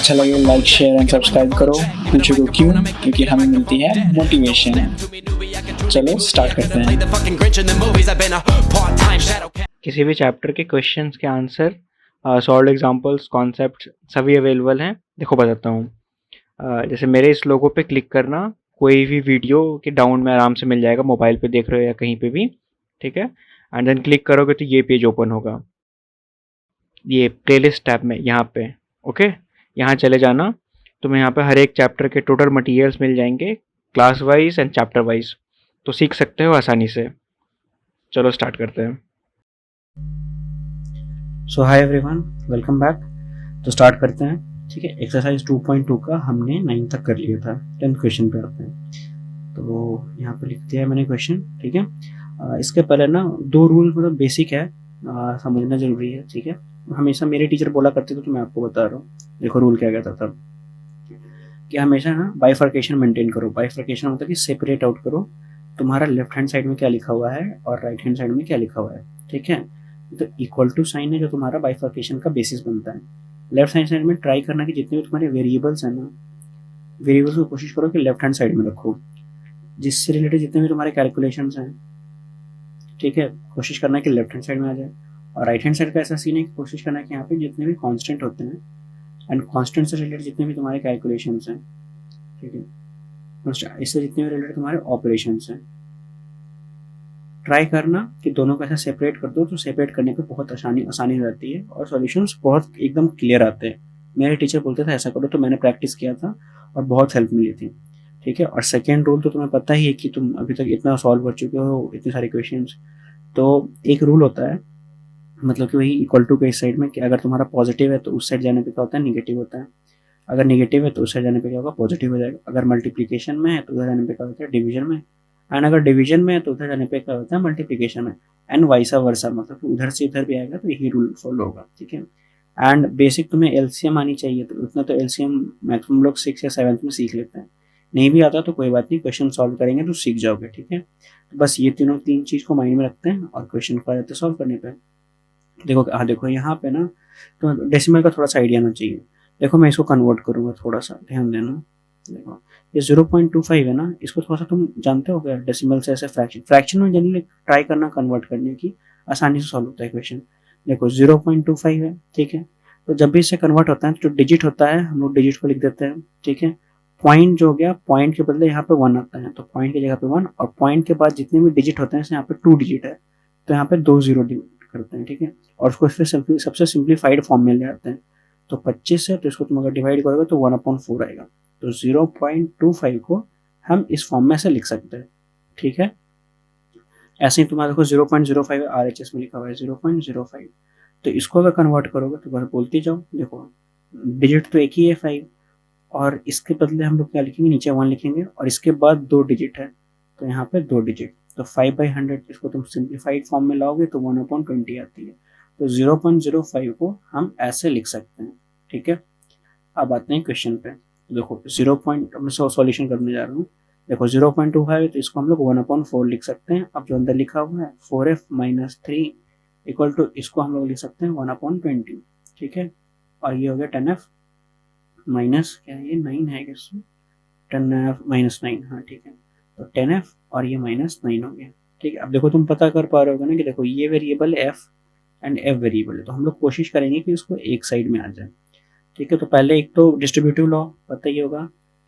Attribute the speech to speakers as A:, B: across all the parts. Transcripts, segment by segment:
A: अच्छा लगे like share and subscribe करो। पूछो को क्यों? क्योंकि हमें मिलती है मोटिवेशन। चलो स्टार्ट करते हैं।
B: किसी भी चैप्टर के क्वेश्चंस के आंसर, सॉल्व एग्जांपल्स, कॉन्सेप्ट सभी अवेलेबल हैं। देखो बताता हूँ। जैसे मेरे इस लोगो पे क्लिक करना, कोई भी वीडियो के डाउन में आराम से मिल जाएगा, मोबाइल पे देख रहे हो या कहीं पे भी, ठीक है। एंड देन क्लिक करोगे तो ये पेज ओपन होगा, ये प्लेलिस्ट टैब में यहाँ पे। ओके, यहाँ चले जाना। तुम्हें यहाँ पे हर एक चैप्टर के टोटल मटेरियल्स मिल जाएंगे, class wise and chapter wise, तो सीख सकते हो आसानी से। चलो स्टार्ट करते हैं।
C: सो हाय एवरीवन, वेलकम बैक। तो स्टार्ट करते हैं, ठीक है। एक्सरसाइज 2.2 का हमने 9 तक कर लिया था। 10th क्वेश्चन पे आते हैं। तो यहाँ पे लिख दिया है मैंने क्वेश्चन, ठीक है। इसके पहले ना 2 रूल मतलब बेसिक है, समझना जरूरी है, ठीक है। हमेशा मेरे टीचर बोला करते थे तो मैं आपको बता रहा हूँ। देखो रूल क्या कहता था कि हमेशा ना बाइफर्केशन मेंटेन करो। बाइफर्केशन मतलब कि सेपरेट आउट करो, तुम्हारा लेफ्ट हैंड साइड में क्या लिखा हुआ है और राइट हैंड साइड में क्या लिखा हुआ है, ठीक है। तो इक्वल टू साइन है जो तुम्हारा बाइफर्केशन का बेसिस बनता है। लेफ्ट हैंड साइड में ट्राई करना कि जितने भी तुम्हारे वेरिएबल्स हैं ना, वेरिएबल्स को कोशिश करो कि लेफ्ट हैंड साइड में रखो। जिससे रिलेटेड जितने भी तुम्हारे कैलकुलेशंस हैं, ठीक है, कोशिश करना कि लेफ्ट हैंड साइड में आ जाए। और राइट हैंड साइड का ऐसा सीन है कि कोशिश करना कि यहाँ पे जितने भी कांस्टेंट होते हैं एंड कांस्टेंट से रिलेटेड जितने भी तुम्हारे कैलकुलेशंस हैं, ठीक है, इससे जितने भी रिलेटेड तुम्हारे ऑपरेशंस हैं, ट्राई करना कि दोनों को ऐसा सेपरेट कर दो। तो सेपरेट करने पे बहुत आसानी हो जाती है और सॉल्यूशंस बहुत एकदम क्लियर आते हैं। मेरे टीचर बोलते थे ऐसा करो, तो मैंने प्रैक्टिस किया था और बहुत हेल्प मिली थी, ठीक है। और सेकेंड रूल तो तुम्हें पता ही है कि तुम अभी तक इतना सॉल्व कर चुके हो, इतने सारे क्वेश्चंस। तो एक रूल होता है, मतलब कि वही इक्वल टू के इस साइड में, कि अगर तुम्हारा पॉजिटिव है तो उस साइड जाने पे क्या होता है, निगेटिव होता है। अगर निगेटिव है तो उस साइड जाने पे क्या होगा, पॉजिटिव हो जाएगा। अगर मल्टीप्लीकेशन में है तो उधर जाने पे क्या होता है, डिवीजन में। एंड अगर डिवीजन में है तो उधर जाने पे क्या होता है, मल्टीप्लीकेशन में। एंड वाइसा वर्सा, मतलब कि उधर से इधर भी आएगा तो यही रूल फॉलो होगा, ठीक है। एंड बेसिक तुम्हें एलसीएम आनी चाहिए, तो उतना तो एलसीएम मैक्सिमम लोग 6 या 7th में सीख लेते हैं। नहीं भी आता तो कोई बात नहीं, क्वेश्चन सॉल्व करेंगे तो सीख जाओगे, ठीक है। तो बस ये तीन चीज को माइंड में रखते हैं और क्वेश्चन को आ जाते सॉल्व करने पे। देखो यहाँ पे ना तो डेसिमल का थोड़ा सा आइडिया आना चाहिए। देखो मैं इसको कन्वर्ट करूंगा, थोड़ा सा ध्यान देना। देखो ये 0.25 है ना, इसको थोड़ा सा तुम जानते हो क्या, डेसिमल से ऐसे फ्रैक्शन में जनरली ट्राई करना कन्वर्ट करने की, आसानी से सॉल्व होता है क्वेश्चन। देखो 0.25 है, ठीक है। तो जब भी इससे कन्वर्ट होता है तो जो डिजिट होता है हम लोग डिजिट को लिख देते हैं, ठीक है। पॉइंट जो हो गया, पॉइंट के बदले यहाँ पे 1 आता है, तो पॉइंट की जगह पे 1, और पॉइंट के बाद जितने भी डिजिट होते हैं यहाँ पे 2 डिजिट है, तो यहाँ पे 2 0 करते हैं, ठीक है। और उसको फिर सबसे सिंप्लीफाइड फॉर्म में ले आते हैं। तो 25 है तो इसको तुम अगर डिवाइड करोगे तो 1/4 आएगा। तो 0.25 को हम इस फॉर्म में से लिख सकते हैं, ठीक है। ऐसे ही तुम्हारा देखो 0.05 RHS में लिखा हुआ है 0.05। तो इसको अगर कन्वर्ट करोगे तो बस बोलते जाओ। देखो डिजिट तो एक ही है 5, और इसके बदले हम लोग क्या लिखेंगे, नीचे 1 लिखेंगे और इसके बाद 2 डिजिट है, तो यहाँ पे 2 डिजिट। तो 5/100 इसको तुम सिंप्लीफाइड फॉर्म में लाओगे तो 1/20 आती है। तो 0.05 को हम ऐसे लिख सकते हैं, ठीक है। अब आते हैं क्वेश्चन पे। देखो 0. मैं सॉल्यूशन करने जा रहा हूँ। देखो 0.25 है तो इसको हम लोग 1/4 लिख सकते हैं। अब जो अंदर लिखा हुआ है 4f - 3 इक्वल टू, इसको हम लोग लिख सकते हैं 1/20, ठीक है। और ये हो गया 10f माइनस, क्या है ये 9 है, 10f - 9, हाँ ठीक है। तो 10f और ये -9 हो गया, ठीक है। अब देखो तुम पता कर पा रहे हो ना कि देखो ये variable f and f variable है, तो हम लोग कोशिश करेंगे कि उसको एक साइड में आ जाए, ठीक है। तो पहले एक तो डिस्ट्रीब्यूटिव लॉ पता ही होगा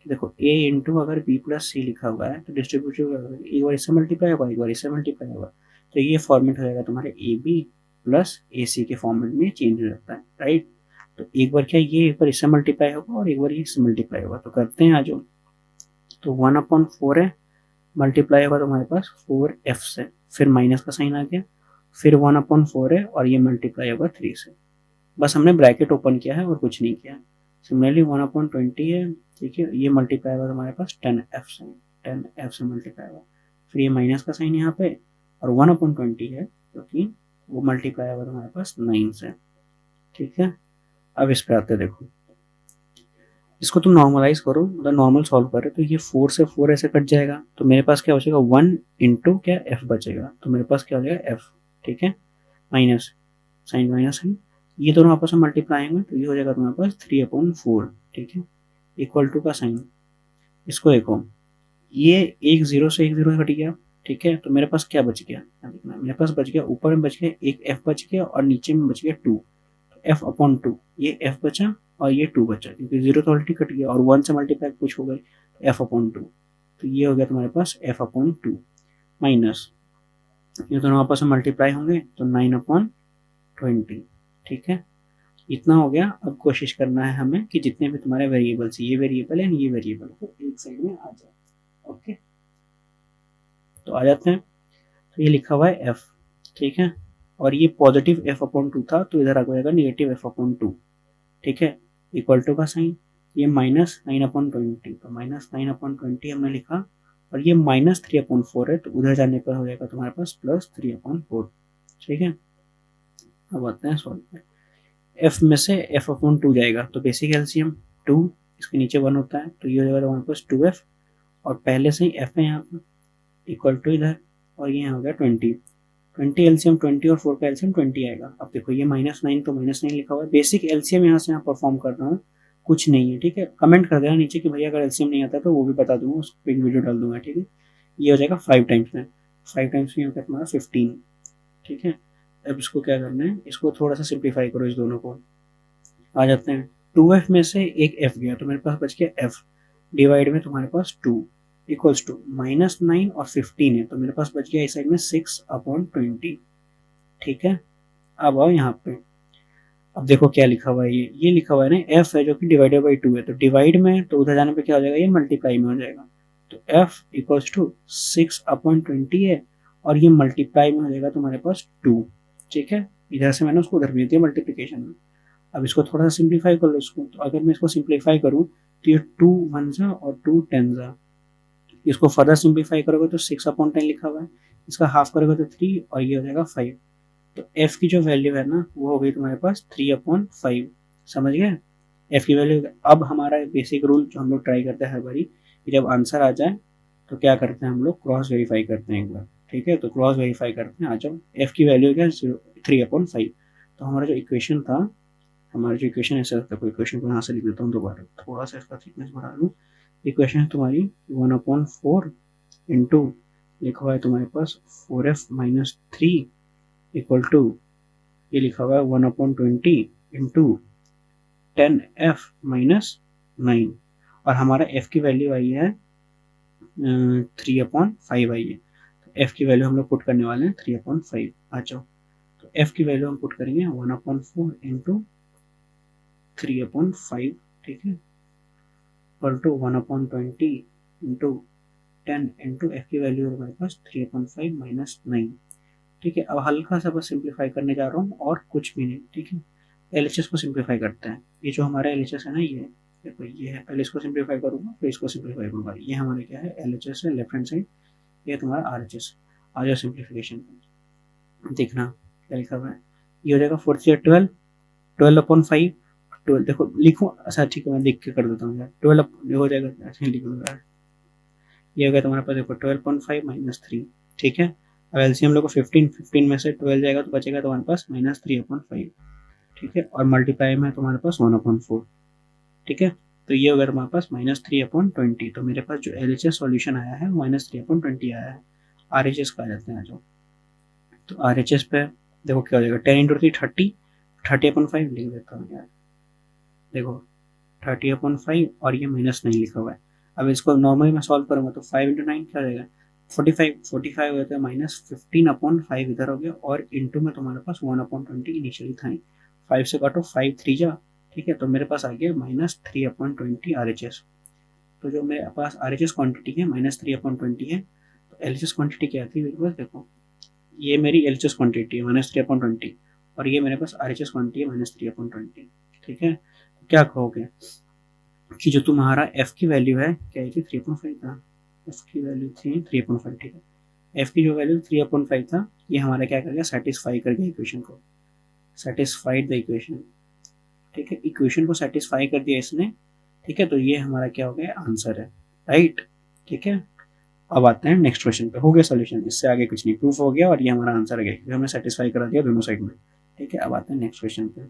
C: कि देखो a इंटू अगर b + c लिखा हुआ है तो डिस्ट्रीब्यूटिव एक बार इससे मल्टीप्लाई होगा, एक बार इससे मल्टीप्लाई होगा, तो ये फॉर्मेट हो जाएगा तुम्हारे ab + ac के फॉर्मेट में चेंज हो जाता है, राइट। तो एक बार क्या ये एक बार इससे मल्टीप्लाई होगा और एक बार ये इससे मल्टीप्लाई होगा, तो करते हैं आज। तो 1/4 है, मल्टीप्लाई होगा तुम्हारे पास 4f से, फिर माइनस का साइन आ गया, फिर 1/4 है और ये मल्टीप्लाई होगा 3 से। बस हमने ब्रैकेट ओपन किया है और कुछ नहीं किया। सिमिलरली 1/20 है, ठीक है, ये मल्टीप्लाई होगा तुम्हारे पास 10f से, 10f से मल्टीप्लाई होगा, फिर ये माइनस का साइन यहाँ पे, और 1/20 है क्योंकि वो मल्टीप्लाई होगा तुम्हारे पास 9 से, ठीक है। अब इस पे आते देखो, इसको तुम नॉर्मलाइज करो, मतलब नॉर्मल सॉल्व करो, तो ये 4 से 4 ऐसे कट जाएगा, तो मेरे पास क्या बचेगा 1 इंटू क्या f बचेगा, तो मेरे पास क्या हो जाएगा f, ठीक है, माइनस साइन ये दोनों आपस में मल्टीप्लाई होंगे तो ये हो जाएगा तुम्हारे पास 3/4, ठीक है, इक्वल टू का साइन, इसको देखो ये एक जीरो से एक जीरो घट गया, ठीक है, तो मेरे पास क्या बच गया, देखना मेरे पास बच गया, ऊपर में बच गया एक एफ बच गया और नीचे में बच गया 2, तो f/2, ये f बचा और ये 2 बचा, क्योंकि जीरो तो ऑलरेडी कट गया और 1 से मल्टीप्लाई कुछ हो गए, f/2, तो ये हो गया तुम्हारे पास f/2 माइनस ये दोनों आपस में मल्टीप्लाई होंगे तो 9/20, ठीक है, इतना हो गया। अब कोशिश करना है हमें कि जितने भी तुम्हारे वेरिएबल्स, ये वेरिएबल है ये वेरिएबल, वो एक साइड में आ जाए। ओके, तो आ जाते हैं। तो ये लिखा हुआ है f, ठीक है, और ये पॉजिटिव f/2 था तो इधर आ जाएगा नेगेटिव f/2, ठीक है, इक्वल टू का साइन, ये माइनस 9/20, तो माइनस 9/20 हमने लिखा, और ये माइनस 3/4 है तो उधर जाने पर हो जाएगा तुम्हारे पास प्लस 3/4, ठीक है। अब आते हैं सॉल्व पे, f में से f/2 जाएगा तो बेसिक एलसीएम 2, इसके नीचे 1 होता है तो ये हो जाएगा तुम्हारे पास 2f, और पहले से ही f है यहाँ पर इक्वल टू इधर, और ये हो गया 20 एलसीएम 20 और 4 का एलसीएम 20 आएगा। अब देखो ये -9 तो -9 लिखा हुआ है, बेसिक एलसीएम यहाँ से यहाँ परफॉर्म कर रहा हूँ, कुछ नहीं है, ठीक है, कमेंट कर देना नीचे कि भैया अगर एलसीएम नहीं आता तो वो भी बता दूंगा, उस पर एक वीडियो डाल दूंगा, ठीक है। ये हो जाएगा 5 टाइम्स में, 5 टाइम्स में होगा तुम्हारा 15, ठीक है। अब इसको क्या करना है, इसको थोड़ा सा सिंप्लीफाई करो, इस दोनों को आ जाते हैं, 2f में से एक f गया तो मेरे पास बच गया f, डिवाइड में तुम्हारे पास 2 इक्वल्स टू -9 और 15 है तो मेरे पास बच गया इस साइड में 6/20, ठीक है। अब आओ यहाँ पे, अब देखो क्या लिखा हुआ है, ये लिखा हुआ है ना f है जो कि डिवाइडेड बाई 2 है, तो डिवाइड में तो उधर जाने पे क्या हो जाएगा, ये मल्टीप्लाई में हो जाएगा, तो f इक्वल्स टू 6/20 है और ये मल्टीप्लाई में हो जाएगा तुम्हारे पास 2, ठीक है, इधर से मैंने उसको उधर भेज दिया मल्टीप्लिकेशन में। अब इसको थोड़ा सा सिंप्लीफाई कर लो इसको, तो अगर मैं इसको सिंप्लीफाई करूँ तो ये 2 1 और 2 10, इसको फर्दर सिंप्लीफाई करोगे तो 6/10 लिखा हुआ है, इसका हाफ करोगे तो 3 और ये हो जाएगा 5, तो f की जो वैल्यू है ना वो हो गई तुम्हारे पास 3/5, समझ गए, f की वैल्यू। अब हमारा बेसिक रूल जो हम लोग ट्राई करते हैं हर बारी कि जब आंसर आ जाए तो क्या करते हैं हम लोग, क्रॉस वेरीफाई करते हैं एक बार, ठीक है, तो क्रॉस वेरीफाई करते हैं, आ जाओ, f की वैल्यू क्या है 3/5, तो हमारा जो इक्वेशन था, हमारा जो इक्वेशन ऐसा था, कोई इक्वेशन को यहाँ से लिख देता हूँ दोबारा, थोड़ा सा इसका थिकनेस बढ़ा लूँ, इक्वेशन है तुम्हारी 1/4 इंटू लिखा हुआ है तुम्हारे पास 4f-3 इक्वल टू ये लिखा हुआ है 1/20 इंटू 10f-9, और हमारा f की वैल्यू आई है 3/5 आई है, तो f की वैल्यू हम लोग पुट करने वाले हैं 3/5, आ जाओ, तो f की वैल्यू हम पुट करेंगे 1/4 इंटू 3/5, ठीक है, equal to 1/20 into 10 into f की वैल्यू हमारे पास 3/5 - 9, ठीक है। अब हल्का सा बस सिंप्लीफाई करने जा रहा हूँ और कुछ भी नहीं, ठीक है। LHS को सिंप्लीफाई करते हैं, ये जो हमारा LHS है ना, ये देखो ये है, पहले इसको सिंप्लीफाई करूँगा फिर इसको सिंप्लीफाई करूँगा, ये हमारे क्या है LHS है लेफ्ट हैंड साइड, ये तुम्हारा RHS, आ जाओ सिंप्लीफिकेशन देखना क्या लिखा हुआ है, ये हो जाएगा 4 12/5, 12 देखो लिखो, अच्छा ठीक है मैं लिख के कर देता हूँ यार, 12 हो जाएगा, अच्छा लिखूंगा, ये हो गया तुम्हारे पास देखो 12/5 - 3, ठीक है। अब एलसीएम लोग को 15 में से 12 जाएगा तो बचेगा तुम्हारे पास -3/5, ठीक है, और मल्टीप्लाई में तुम्हारे पास 1/4, ठीक है, तो ये अगर हमारे पास -3/20, तो मेरे पास जो LHS सॉल्यूशन आया है वो -3/20 आया है। RHS का आ जाते हैं जो, तो RHS पे देखो क्या हो जाएगा, 10 × 3 30, 30/5 लिख देता हूँ यार, देखो 30/5 और ये -9 लिखा हुआ है। अब इसको नॉर्मली मैं सॉल्व करूँगा तो 5 × 9 क्या हो जाएगा 45 हो जाता है, -15/5 इधर हो गया, और इंटू में तुम्हारे पास 1/20 इनिशियली था, 5 से काटो 5 3 जा, ठीक है, तो मेरे पास आ गया -3/20 RHS। तो जो मेरे पास RHS क्वांटिटी है -3/20 है, तो LHS क्वांटिटी क्या थी मेरे पास, देखो ये मेरी LHS क्वांटिटी है -3/20 और ये मेरे पास RHS क्वांटिटी है -3/20, ठीक है। तो क्या कहोगे कि जो तुम्हारा f की वैल्यू है क्या थी 3/5 था, f की वैल्यू थी 3/5, ठीक है, f की जो वैल्यू 3/5 था ये हमारा क्या कर गया, सेटिस्फाई कर गया इक्वेशन को, सेटिस्फाइड द इक्वेशन, ठीक है, इक्वेशन को सेटिस्फाई कर दिया इसने, ठीक है, तो ये हमारा क्या हो गया आंसर है, राइट, ठीक है। अब आते हैं नेक्स्ट क्वेश्चन पे, हो गया सॉल्यूशन, इससे आगे कुछ नहीं, प्रूफ हो गया और ये हमारा आंसर है, क्योंकि हमने सेटिस्फाई करा दिया दोनों साइड में, ठीक है। अब आते हैं नेक्स्ट क्वेश्चन पे,